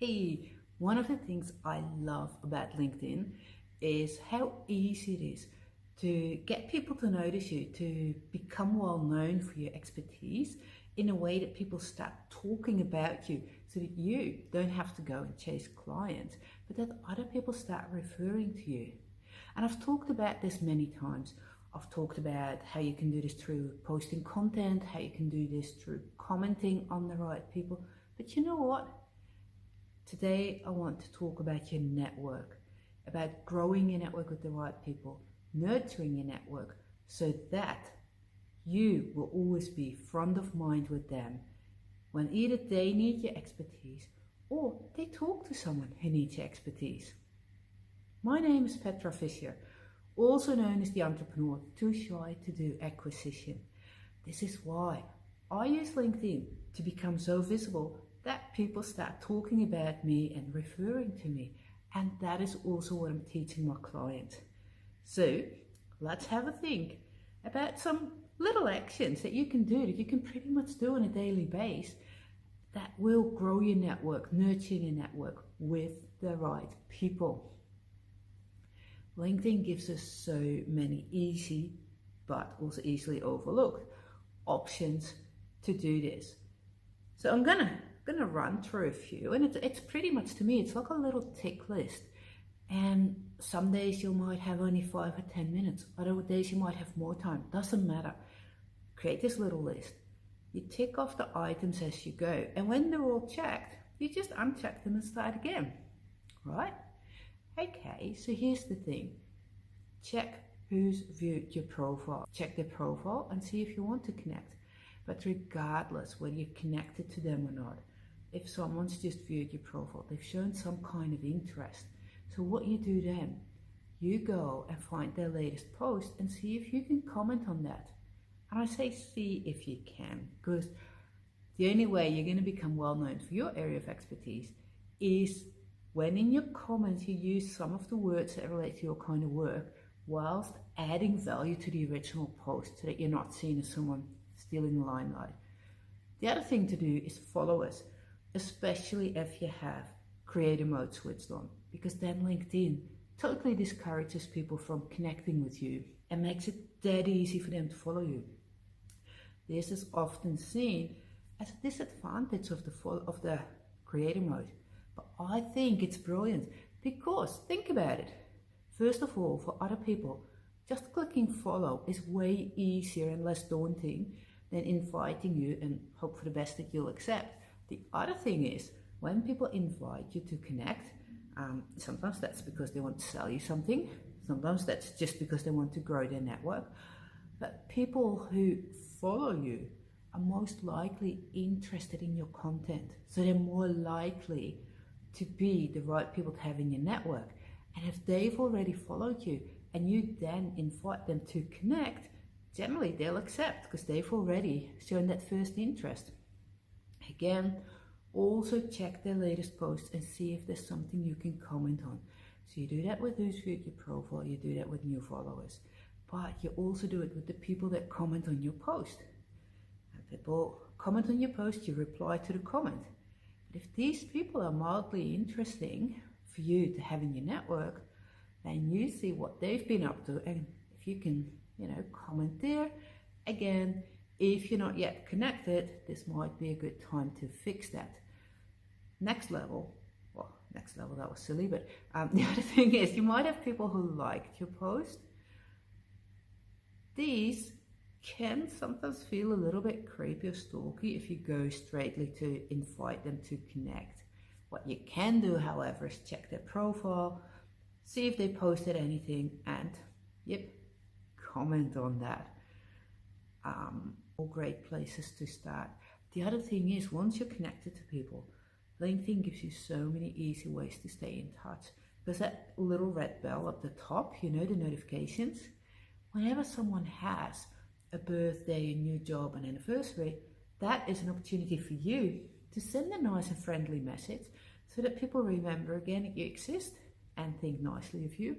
Hey, one of the things I love about LinkedIn is how easy it is to get people to notice you, to become well known for your expertise in a way that people start talking about you so that you don't have to go and chase clients, but that other people start referring to you. And I've talked about this many times. I've talked about how you can do this through posting content, how you can do this through commenting on the right people. But you know what? Today, I want to talk about your network, about growing your network with the right people, nurturing your network so that you will always be front of mind with them when either they need your expertise or they talk to someone who needs your expertise. My name is Petra Fisher, also known as the entrepreneur too shy to do acquisition. This is why I use LinkedIn to become so visible that people start talking about me and referring to me. And that is also what I'm teaching my clients. So let's have a think about some little actions that you can do, that you can pretty much do on a daily basis, that will grow your network, nurture your network with the right people. LinkedIn gives us so many easy, but also easily overlooked options to do this. So I'm gonna run through a few, and it's pretty much, to me, it's like a little tick list. And some days you might have only 5 or 10 minutes, other days you might have more time, doesn't matter. Create this little list. You tick off the items as you go, and when they're all checked, you just uncheck them and start again, right? Okay, so here's the thing. Check who's viewed your profile. Check their profile and see if you want to connect. But regardless whether you're connected to them or not, if someone's just viewed your profile, they've shown some kind of interest. So what you do then, you go and find their latest post and see if you can comment on that. And I say see if you can, because the only way you're going to become well known for your area of expertise is when in your comments you use some of the words that relate to your kind of work whilst adding value to the original post so that you're not seen as someone stealing the limelight. The other thing to do is follow us, especially if you have creator mode switched on, because then LinkedIn totally discourages people from connecting with you and makes it dead easy for them to follow you. This is often seen as a disadvantage of the creator mode, but I think it's brilliant because think about it. First of all, for other people, just clicking follow is way easier and less daunting than inviting you and hope for the best that you'll accept. The other thing is, when people invite you to connect, sometimes that's because they want to sell you something, sometimes that's just because they want to grow their network, but people who follow you are most likely interested in your content, so they're more likely to be the right people to have in your network. And if they've already followed you and you then invite them to connect, generally they'll accept because they've already shown that first interest. Again, also check their latest posts and see if there's something you can comment on. So you do that with who's viewed your profile, you do that with new followers, but you also do it with the people that comment on your post. And people comment on your post, you reply to the comment. But if these people are mildly interesting for you to have in your network, then you see what they've been up to, and if you can, comment there. Again, if you're not yet connected, this might be a good time to fix that. Next level, that was silly, but the other thing is you might have people who liked your post. These can sometimes feel a little bit creepy or stalky if you go straightly to invite them to connect. What you can do, however, is check their profile, see if they posted anything, and comment on that. All great places to start. The other thing is, once you're connected to people, LinkedIn gives you so many easy ways to stay in touch. Because that little red bell up the top, the notifications, whenever someone has a birthday, a new job, an anniversary, that is an opportunity for you to send a nice and friendly message so that people remember again that you exist and think nicely of you.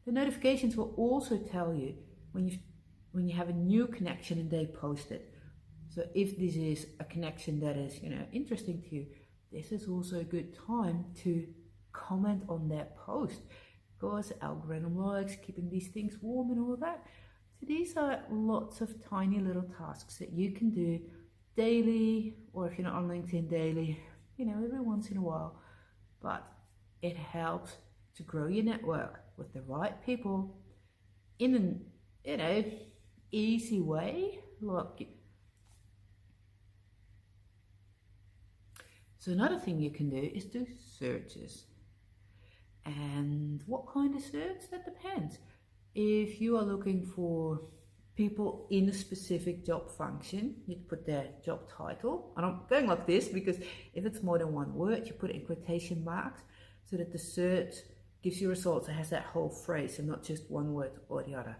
The notifications will also tell you when you have a new connection and they post it. So if this is a connection that is interesting to you, this is also a good time to comment on their post, because algorithm likes keeping these things warm and all that. So these are lots of tiny little tasks that you can do daily, or if you're not on LinkedIn daily, every once in a while. But it helps to grow your network with the right people in an, easy way. Look, so another thing you can do is do searches. And what kind of search? That depends. If you are looking for people in a specific job function, you put their job title. And I'm going like this because if it's more than one word, you put it in quotation marks so that the search gives you results that has that whole phrase and not just one word or the other.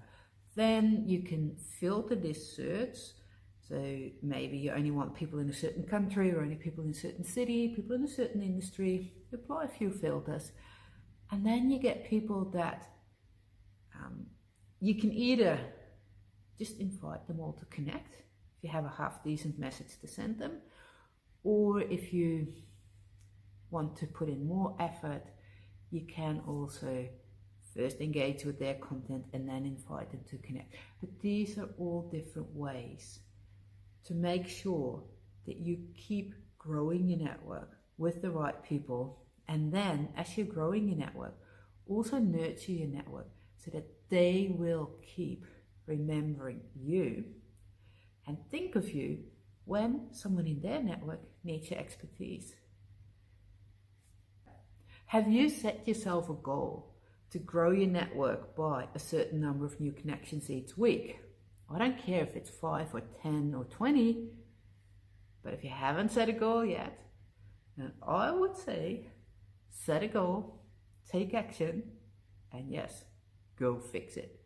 Then you can filter this search. So maybe you only want people in a certain country, or only people in a certain city, people in a certain industry. You apply a few filters. And then you get people that you can either just invite them all to connect, if you have a half decent message to send them, or if you want to put in more effort, you can also first engage with their content and then invite them to connect. But these are all different ways to make sure that you keep growing your network with the right people. And then as you're growing your network, also nurture your network so that they will keep remembering you and think of you when someone in their network needs your expertise. Have you set yourself a goal to grow your network by a certain number of new connections each week? I don't care if it's 5 or 10 or 20, but if you haven't set a goal yet, then I would say set a goal, take action, and yes, go fix it.